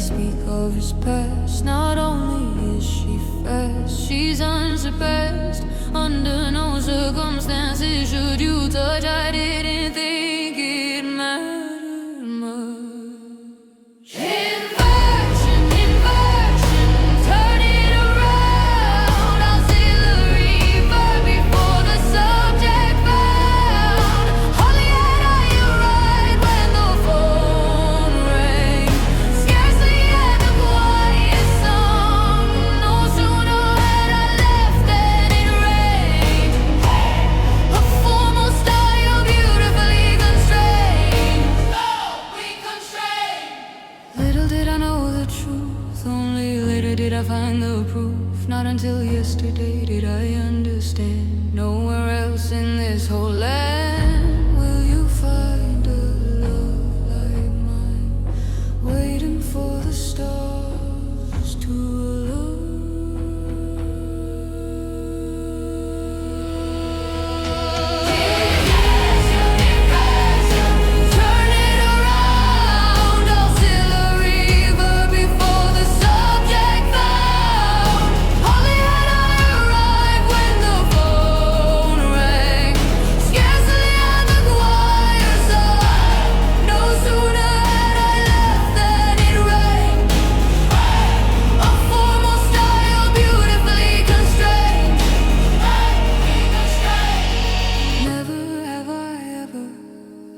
speak of his past. Not only is she fast, she's unsurpassed. Under no circumstances should you touch. I didn't think it mattered much. Inversion, inversion, turn it around. Auxiliary verb before the subject found. Hardly had I arrived when the phone rang. Scarcely had the quiet sung. No sooner had I left than it rained. A formal style beautifully constrained. We constrained. Little did I know the truth, only later did I find the proof. Not until yesterday did I understand. Nowhere else in this whole land will you find a love like mine, waiting for the stars to align. Turn it around, auxiliary verb before the subject found. Hardly had I arrived when the phone rang. Scarcely had the choir sung. No sooner had I left than it rained. A formal style beautifully constrained. Never have I ever,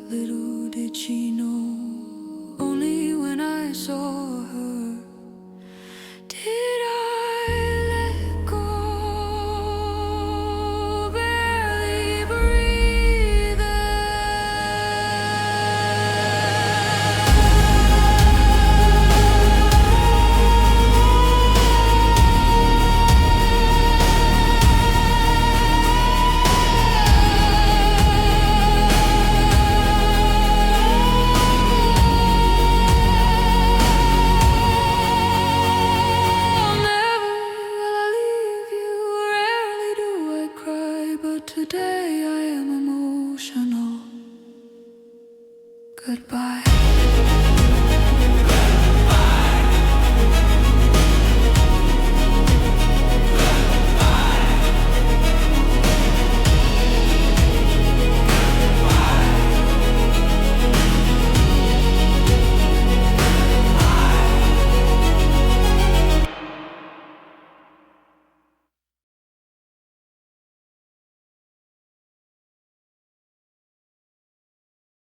little did she know. Only when I saw her did I let go. Barely breathing. Never will I leave you, rarely do I cry, but today I am emotional. Goodbye.